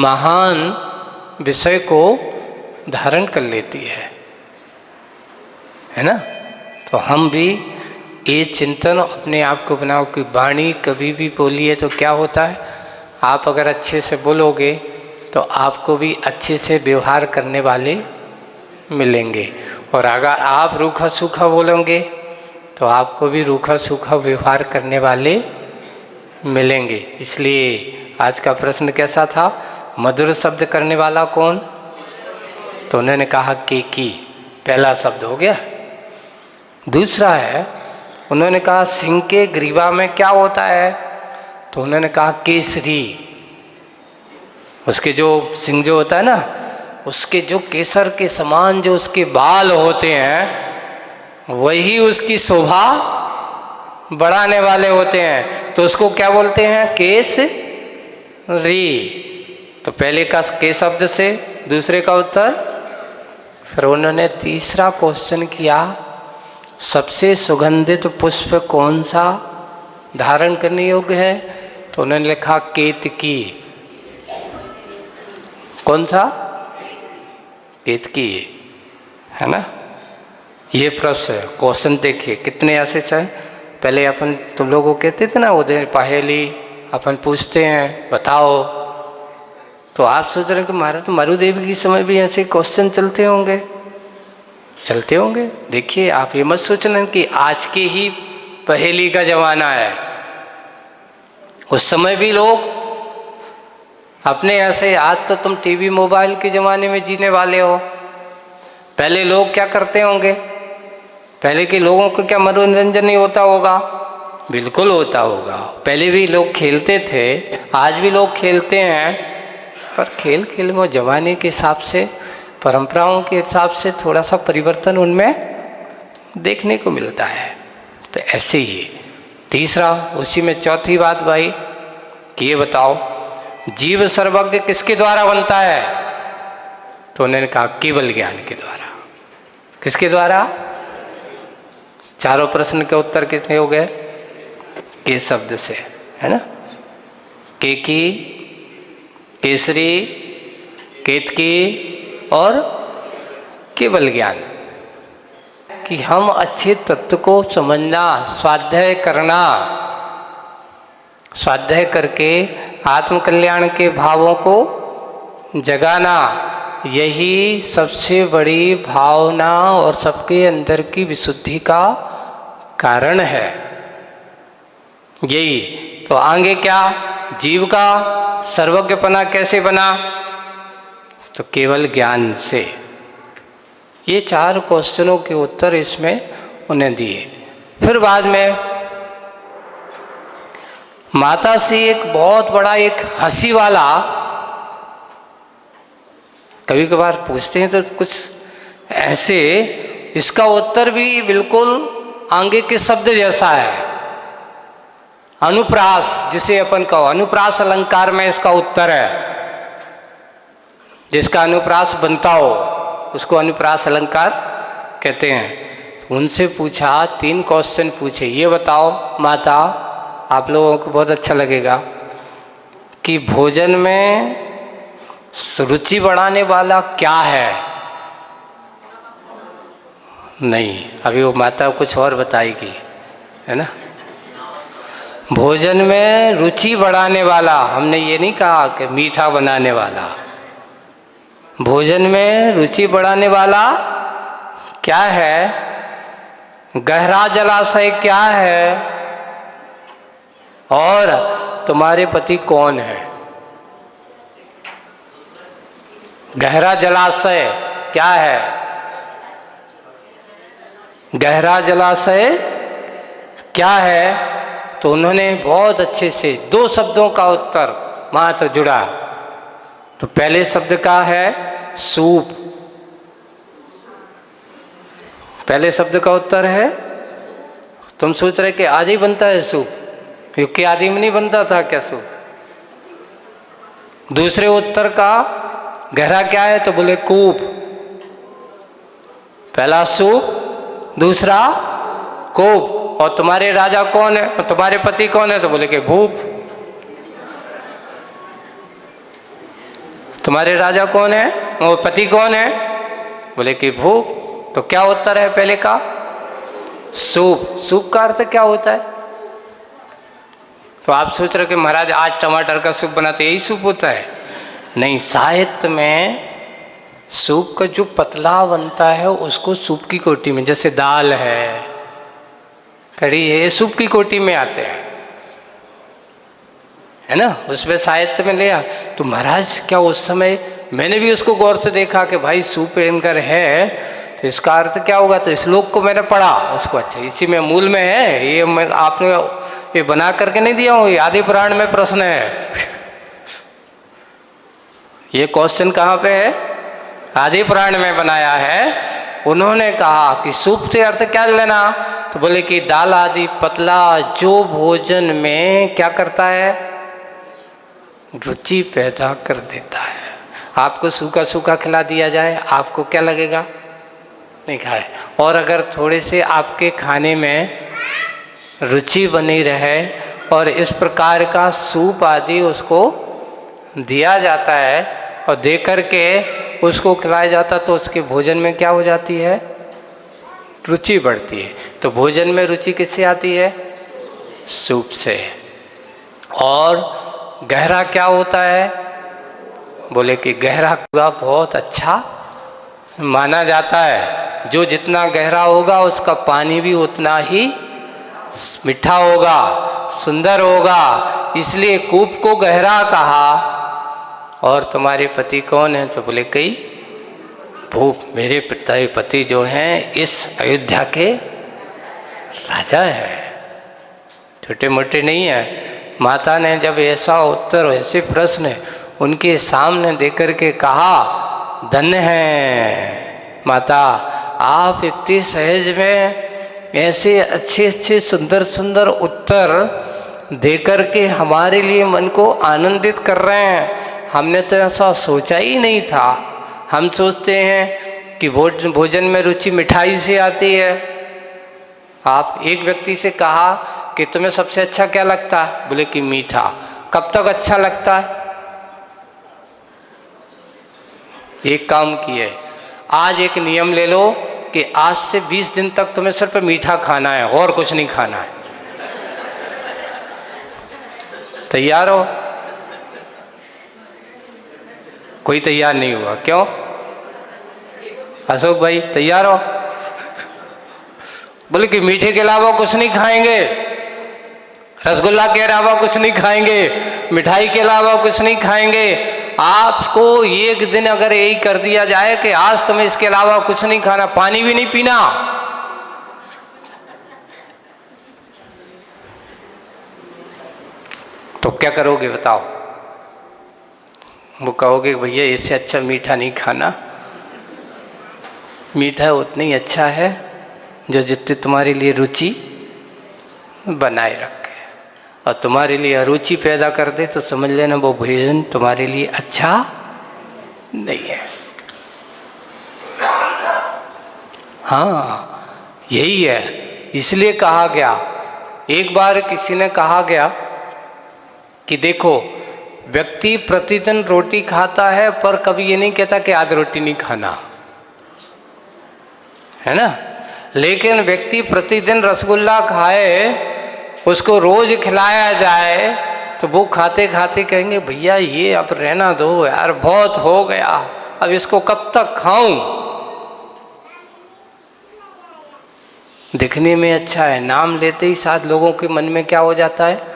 महान विषय को धारण कर लेती है ना। तो हम भी ये चिंतन अपने आप को बनाओ कि वाणी कभी भी बोली है तो क्या होता है, आप अगर अच्छे से बोलोगे तो आपको भी अच्छे से व्यवहार करने वाले मिलेंगे, और अगर आप रूखा सूखा बोलोगे तो आपको भी रूखा सूखा व्यवहार करने वाले मिलेंगे। इसलिए आज का प्रश्न कैसा था, मधुर शब्द करने वाला कौन? तो उन्होंने कहा केकी, पहला शब्द हो गया। दूसरा है, उन्होंने कहा सिंह के ग्रीवा में क्या होता है? तो उन्होंने कहा केसरी। उसके जो सिंह जो होता है ना, उसके जो केसर के समान जो उसके बाल होते हैं वही उसकी शोभा बढ़ाने वाले होते हैं, तो उसको क्या बोलते हैं? केसरी। तो पहले का के शब्द से दूसरे का उत्तर। फिर उन्होंने तीसरा क्वेश्चन किया, सबसे सुगंधित पुष्प कौन सा धारण करने योग्य है? तो उन्होंने लिखा केतकी। कौन सा? केतकी, है ना। ये प्रश्न क्वेश्चन देखिए कितने ऐसे हैं। पहले अपन तुम लोगों को कहते थे ना उधर पहेली, अपन पूछते हैं बताओ, तो आप सोच रहे हैं कि महाराज तो मारूदेवी के समय भी ऐसे क्वेश्चन चलते होंगे। देखिए आप ये मत सोचना कि आज के ही पहेली का जमाना है, उस समय भी लोग अपने ऐसे, आज तो तुम टीवी मोबाइल के ज़माने में जीने वाले हो। पहले लोग क्या करते होंगे? पहले के लोगों को क्या मनोरंजन नहीं होता होगा? बिल्कुल होता होगा। पहले भी लोग खेलते थे, आज भी लोग खेलते हैं, पर खेल खेल में ज़माने के हिसाब से, परंपराओं के हिसाब से थोड़ा सा परिवर्तन उनमें देखने को मिलता है। तो ऐसे ही तीसरा, उसी में चौथी बात भाई कि ये बताओ जीव सर्वज्ञ किसके द्वारा बनता है? तो उन्होंने कहा केवल ज्ञान के द्वारा। किसके द्वारा? चारों प्रश्न के उत्तर कितने हो गए? के शब्द से, है ना। केकी, केसरी, केतकी और केवल ज्ञान। कि हम अच्छे तत्व को समझना, स्वाध्याय करना, स्वाध्याय करके आत्म कल्याण के भावों को जगाना, यही सबसे बड़ी भावना और सबके अंदर की विशुद्धि का कारण है। यही तो आगे क्या, जीव का सर्वज्ञपना कैसे बना? तो केवल ज्ञान से। ये चार क्वेश्चनों के उत्तर इसमें उन्हें दिए। फिर बाद में माता से एक बहुत बड़ा एक हंसी वाला, कभी कभार पूछते हैं तो कुछ ऐसे, इसका उत्तर भी बिल्कुल आगे के शब्द जैसा है। अनुप्रास, जिसे अपन कहो, अनुप्रास अलंकार में इसका उत्तर है। जिसका अनुप्रास बनता हो उसको अनुप्रास अलंकार कहते हैं। उनसे पूछा, 3 क्वेश्चन पूछे, ये बताओ माता, आप लोगों को बहुत अच्छा लगेगा, कि भोजन में रुचि बढ़ाने वाला क्या है? नहीं, अभी वो माता कुछ और बताएगी, है ना। भोजन में रुचि बढ़ाने वाला, हमने ये नहीं कहा कि मीठा बनाने वाला। भोजन में रुचि बढ़ाने वाला क्या है? गहरा जलाशय क्या है? और तुम्हारे पति कौन है? गहरा जलाशय क्या है? गहरा जलाशय क्या है? तो उन्होंने बहुत अच्छे से 2 शब्दों का उत्तर मात्र जुड़ा। तो पहले शब्द का है सूप। पहले शब्द का उत्तर है, तुम सोच रहे कि आज ही बनता है सूप, क्योंकि आदि में नहीं बनता था क्या सूप? दूसरे उत्तर का गहरा क्या है? तो बोले कूप। पहला सूप, दूसरा कूप। और तुम्हारे राजा कौन है? और तुम्हारे पति कौन है? तो बोले कि भूप। तुम्हारे राजा कौन है, वो पति कौन है? बोले कि भूप। तो क्या उत्तर है पहले का? सूप। सूप का अर्थ क्या होता है? तो आप सोच रहे हो कि महाराज आज टमाटर का सूप बनाते, यही सूप होता है? नहीं, साहित्य में सूप का जो पतला बनता है उसको सूप की कोटि में, जैसे दाल है, कढ़ी है, ये सूप की कोटि में आते हैं, है ना? उसमें साहित्य में लिया। तो महाराज क्या उस समय मैंने भी उसको गौर से देखा कि भाई सूप इनकर है, तो इसका अर्थ क्या होगा? तो श्लोक को मैंने पढ़ा उसको, अच्छा इसी में मूल में है, ये मैं आपने ये बना करके नहीं दिया हूँ, ये आदि पुराण में प्रश्न है। ये क्वेश्चन कहाँ पे है? आदि पुराण में बनाया है। उन्होंने कहा कि सूप से अर्थ क्या लेना? तो बोले कि दाल आदि पतला जो भोजन में क्या करता है? रुचि पैदा कर देता है। आपको सूखा सूखा खिला दिया जाए, आपको क्या लगेगा? नहीं खाए। और अगर थोड़े से आपके खाने में रुचि बनी रहे और इस प्रकार का सूप आदि उसको दिया जाता है और दे करके उसको खिलाया जाता, तो उसके भोजन में क्या हो जाती है? रुचि बढ़ती है। तो भोजन में रुचि किससे आती है? सूप से। और गहरा क्या होता है? बोले कि गहरा कुआं बहुत अच्छा माना जाता है। जो जितना गहरा होगा उसका पानी भी उतना ही मीठा होगा, सुंदर होगा, इसलिए कूप को गहरा कहा। और तुम्हारे पति कौन है? तो बोले कई भूप, मेरे पति जो हैं इस अयोध्या के राजा हैं, छोटे मोटे नहीं है। माता ने जब ऐसा उत्तर, ऐसे प्रश्न उनके सामने देकर के कहा, धन्य है माता, आप इतनी सहज में ऐसे अच्छे अच्छे सुंदर सुंदर उत्तर देकर के हमारे लिए मन को आनंदित कर रहे हैं। हमने तो ऐसा सोचा ही नहीं था। हम सोचते हैं कि भोजन में रुचि मिठाई से आती है। आप एक व्यक्ति से कहा कि तुम्हें सबसे अच्छा क्या लगता है? बोले कि मीठा। कब तक अच्छा लगता है? एक काम किए, आज एक नियम ले लो कि आज से 20 दिन तक तुम्हें सिर्फ मीठा खाना है और कुछ नहीं खाना है। तैयार हो? कोई तैयार नहीं हुआ, क्यों? अशोक भाई तैयार हो? बोले कि मीठे के अलावा कुछ नहीं खाएंगे, रसगुल्ला के अलावा कुछ नहीं खाएंगे, मिठाई के अलावा कुछ नहीं खाएंगे। आपको एक दिन अगर यही कर दिया जाए कि आज तुम्हें इसके अलावा कुछ नहीं खाना, पानी भी नहीं पीना, तो क्या करोगे बताओ? वो कहोगे भैया इससे अच्छा मीठा नहीं खाना। मीठा उतना ही अच्छा है जो जितनी तुम्हारे लिए रुचि बनाए रखे, और तुम्हारे लिए अरुचि पैदा कर दे तो समझ लेना वो भोजन तुम्हारे लिए अच्छा नहीं है। हाँ यही है, इसलिए कहा गया, एक बार किसी ने कहा गया कि देखो व्यक्ति प्रतिदिन रोटी खाता है पर कभी ये नहीं कहता कि आज रोटी नहीं खाना, है ना? लेकिन व्यक्ति प्रतिदिन रसगुल्ला खाए, उसको रोज खिलाया जाए, तो वो खाते खाते कहेंगे भैया ये अब रहना दो यार, बहुत हो गया, अब इसको कब तक खाऊं। दिखने में अच्छा है, नाम लेते ही साथ लोगों के मन में क्या हो जाता है?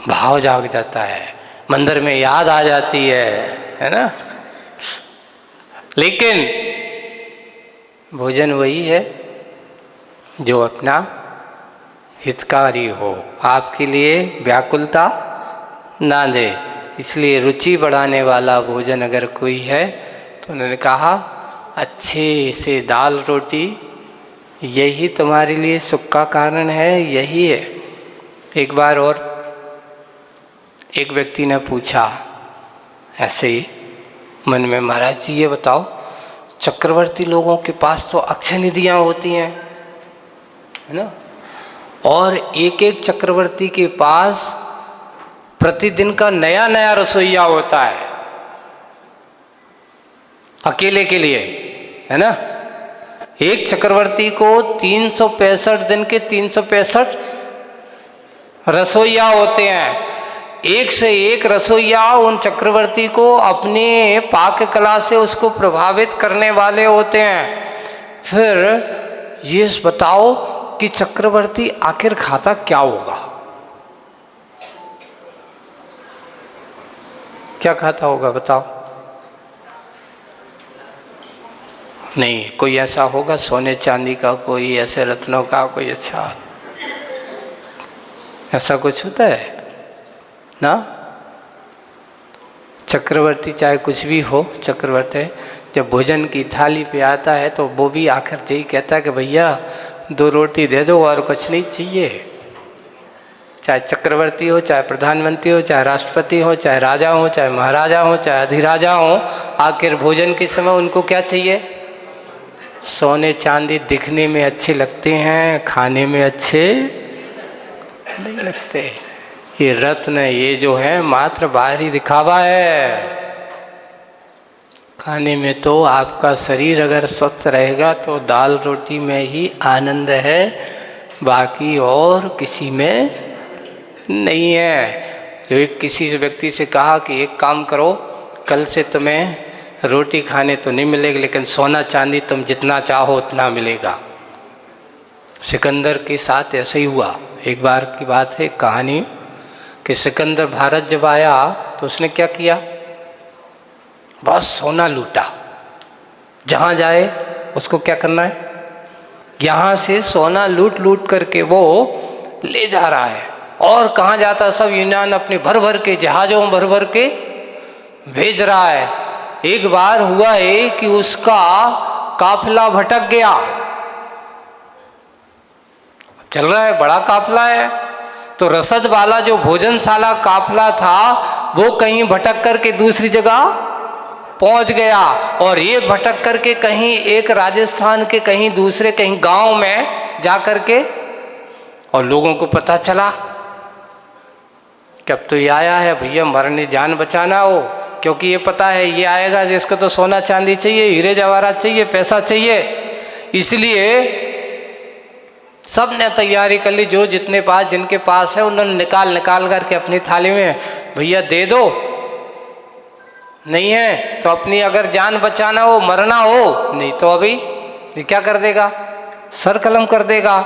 भाव जाग जाता है, मंदिर में याद आ जाती है ना? लेकिन भोजन वही है जो अपना हितकारी हो, आपके लिए व्याकुलता ना दे। इसलिए रुचि बढ़ाने वाला भोजन अगर कोई है तो उन्होंने कहा अच्छे से दाल रोटी, यही तुम्हारे लिए सुख का कारण है, यही है। एक बार और एक व्यक्ति ने पूछा ऐसे ही मन में, महाराज जी ये बताओ, चक्रवर्ती लोगों के पास तो अक्षय निधियाँ होती हैं, है ना? और एक एक चक्रवर्ती के पास प्रतिदिन का नया नया रसोइया होता है अकेले के लिए, है ना। एक चक्रवर्ती को 365 दिन के 365 रसोइया होते हैं। एक से एक रसोइया उन चक्रवर्ती को अपने पाक कला से उसको प्रभावित करने वाले होते हैं। फिर ये बताओ कि चक्रवर्ती आखिर खाता क्या होगा, क्या खाता होगा बताओ। नहीं, कोई ऐसा होगा सोने चांदी का, कोई ऐसे रत्नों का, कोई अच्छा ऐसा कुछ होता है ना। चक्रवर्ती चाहे कुछ भी हो, चक्रवर्ती जब भोजन की थाली पे आता है तो वो भी आखिर यही कहता है कि भैया 2 रोटी दे दो और कुछ नहीं चाहिए। चाहे चक्रवर्ती हो, चाहे प्रधानमंत्री हो, चाहे राष्ट्रपति हो, चाहे राजा हो, चाहे महाराजा हो, चाहे अधिराजा हो, आखिर भोजन के समय उनको क्या चाहिए? सोने चांदी दिखने में अच्छे लगते हैं, खाने में अच्छे नहीं लगते। ये रत्न ये जो है मात्र बाहरी दिखावा है। खाने में तो आपका शरीर अगर स्वस्थ रहेगा तो दाल रोटी में ही आनंद है, बाकी और किसी में नहीं है। जो एक किसी व्यक्ति से कहा कि एक काम करो, कल से तुम्हें रोटी खाने तो नहीं मिलेगी लेकिन सोना चांदी तुम जितना चाहो उतना मिलेगा। सिकंदर के साथ ऐसे ही हुआ। एक बार की बात है, कहानी कि सिकंदर भारत जब आया तो उसने क्या किया, बस सोना लूटा। जहाँ जाए उसको क्या करना है, यहाँ से सोना लूट लूट करके वो ले जा रहा है। और कहाँ जाता, सब यूनान अपने भर भर के जहाज़ों भर भर के भेज रहा है। एक बार हुआ है कि उसका काफिला भटक गया। चल रहा है, बड़ा काफिला है, तो रसद वाला जो भोजनशाला काफिला था वो कहीं भटक करके दूसरी जगह पहुंच गया। और ये भटक करके कहीं एक राजस्थान के कहीं दूसरे कहीं गांव में जा करके, और लोगों को पता चला कि अब तो ये आया है, भैया मरने जान बचाना हो, क्योंकि ये पता है ये आएगा जिसको तो सोना चांदी चाहिए, हीरे जवाहरात चाहिए, पैसा चाहिए। इसलिए सब ने तैयारी कर ली, जो जितने पास जिनके पास है उन्होंने निकाल निकाल करके अपनी थाली में, भैया दे दो, नहीं है तो अपनी अगर जान बचाना हो, मरना हो, नहीं तो अभी ये क्या कर देगा, सर कलम कर देगा।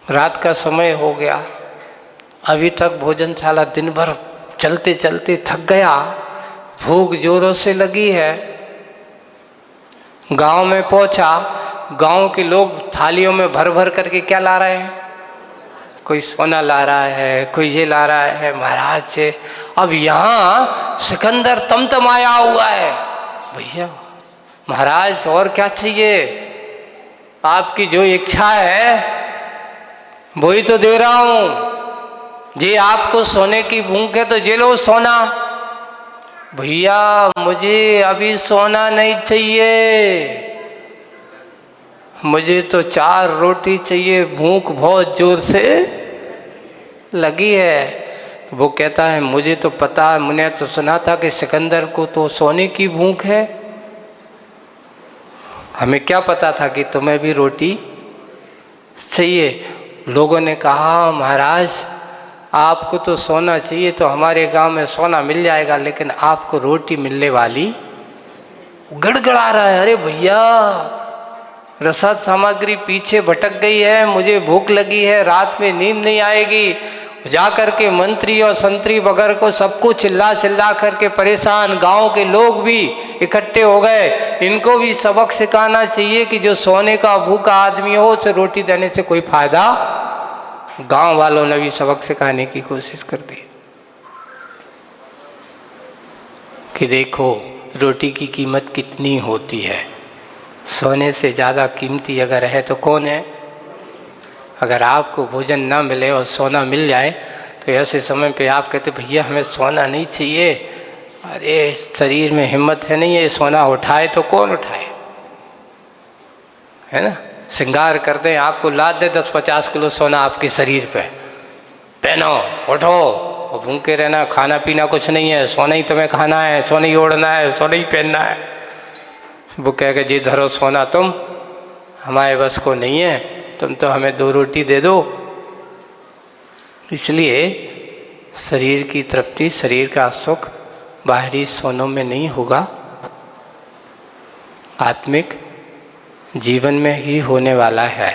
रात का समय हो गया, अभी तक भोजनशाला दिन भर चलते चलते थक गया, भूख जोरों से लगी है। गांव में पहुंचा, गांव के लोग थालियों में भर भर करके क्या ला रहे हैं, कोई सोना ला रहा है, कोई ये ला रहा है महाराज से। अब यहाँ सिकंदर तमतमाया हुआ है, भैया महाराज और क्या चाहिए, आपकी जो इच्छा है वही तो दे रहा हूँ। जी आपको सोने की भूख है तो ये लो सोना। भैया मुझे अभी सोना नहीं चाहिए, मुझे तो 4 रोटी चाहिए, भूख बहुत जोर से लगी है। वो कहता है मुझे तो पता है, मैंने तो सुना था कि सिकंदर को तो सोने की भूख है, हमें क्या पता था कि तुम्हें भी रोटी चाहिए। लोगों ने कहा महाराज आपको तो सोना चाहिए तो हमारे गांव में सोना मिल जाएगा, लेकिन आपको रोटी मिलने वाली। गड़गड़ा रहा है, अरे भैया रसद सामग्री पीछे भटक गई है, मुझे भूख लगी है, रात में नींद नहीं आएगी। जाकर के मंत्री और संतरी वगैरह को सबको चिल्ला चिल्ला करके परेशान, गांव के लोग भी इकट्ठे हो गए। इनको भी सबक सिखाना चाहिए कि जो सोने का भूखा आदमी हो उसे रोटी देने से कोई फायदा। गांव वालों ने भी सबक सिखाने की कोशिश कर दी कि देखो रोटी की कीमत कितनी होती है, सोने से ज़्यादा कीमती अगर है तो कौन है। अगर आपको भोजन ना मिले और सोना मिल जाए तो ऐसे समय पे आप कहते भैया हमें सोना नहीं चाहिए, अरे शरीर में हिम्मत है नहीं है, सोना उठाए तो कौन उठाए, है ना। श्रृंगार कर दें, आपको लाद दे 10-50 किलो सोना आपके शरीर पे, पहनो, उठो, और भूखे रहना, खाना पीना कुछ नहीं है, सोना ही तुम्हें खाना है, सोना ही ओढ़ना है, सोना ही पहनना है। वो कहेगा जी धरो सोना तुम, हमारे बस को नहीं है, तुम तो हमें 2 रोटी दे दो। इसलिए शरीर की तृप्ति, शरीर का सुख बाहरी सोनों में नहीं होगा, आत्मिक जीवन में ही होने वाला है।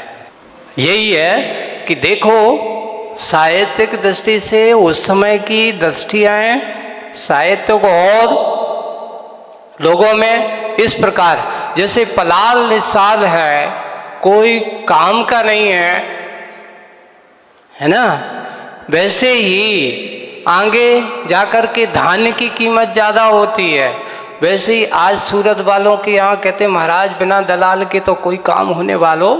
यही है कि देखो साहित्यिक दृष्टि से उस समय की दृष्टियाँ साहित्य को और लोगों में इस प्रकार, जैसे पलाल निषाद है, कोई काम का नहीं है ना, वैसे ही आगे जाकर के धान्य की कीमत ज़्यादा होती है। वैसे ही आज सूरत वालों के यहाँ कहते महाराज बिना दलाल के तो कोई काम होने वालों,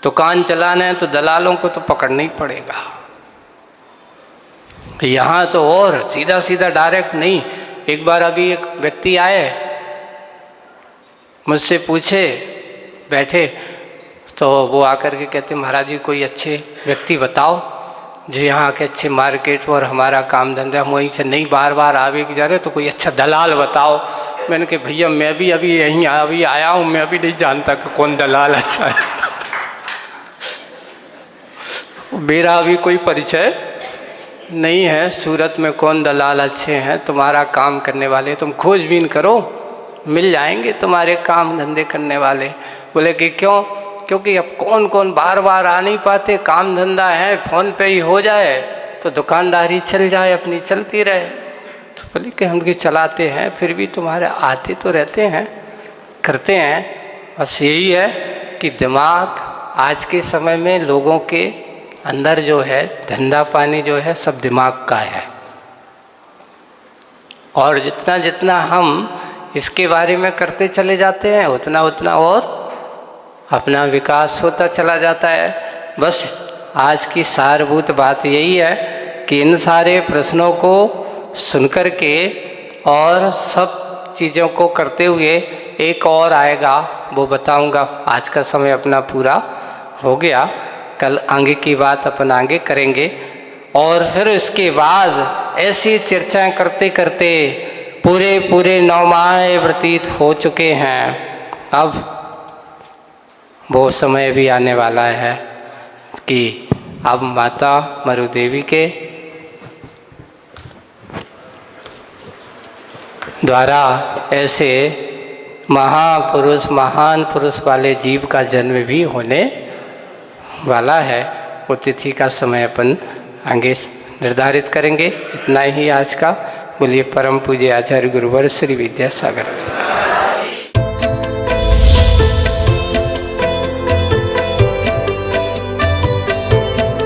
दुकान चलाना है तो दलालों को तो पकड़ना ही पड़ेगा। यहाँ तो और सीधा सीधा डायरेक्ट नहीं। एक बार अभी एक व्यक्ति आए, मुझसे पूछे, बैठे, तो वो आकर के कहते महाराज जी कोई अच्छे व्यक्ति बताओ जो यहाँ के अच्छे मार्केट और हमारा काम धंधा हम वहीं से नहीं बार बार आवे जा रहे, तो कोई अच्छा दलाल बताओ। मैंने कहा भैया मैं भी अभी यहीं अभी आया हूँ, मैं अभी नहीं जानता कि कौन दलाल अच्छा है। मेरा अभी कोई परिचय नहीं है सूरत में कौन दलाल अच्छे हैं, तुम्हारा काम करने वाले, तुम खोजबीन करो, मिल जाएंगे तुम्हारे काम धंधे करने वाले। बोले कि क्यों? क्योंकि अब कौन कौन बार बार आ नहीं पाते, काम धंधा है, फ़ोन पे ही हो जाए तो दुकानदारी चल जाए, अपनी चलती रहे। तो बोले कि हम भी चलाते हैं, फिर भी तुम्हारे आते तो रहते हैं, करते हैं। बस यही है कि दिमाग आज के समय में लोगों के अंदर जो है धंधा पानी जो है सब दिमाग का है, और जितना जितना हम इसके बारे में करते चले जाते हैं उतना उतना और अपना विकास होता चला जाता है। बस आज की सारभूत बात यही है कि इन सारे प्रश्नों को सुनकर के और सब चीज़ों को करते हुए एक और आएगा, वो बताऊंगा। आज का समय अपना पूरा हो गया, कल आगे की बात अपन आगे करेंगे। और फिर इसके बाद ऐसी चर्चाएं करते करते पूरे 9 माह व्यतीत हो चुके हैं। अब वो समय भी आने वाला है कि अब माता मरुदेवी के द्वारा ऐसे महापुरुष, महान पुरुष वाले जीव का जन्म भी होने वाला है। वो तिथि का समय अपन आगे निर्धारित करेंगे। इतना ही आज का। बोलिए परम पूज्य आचार्य गुरुवर श्री विद्यासागर जी।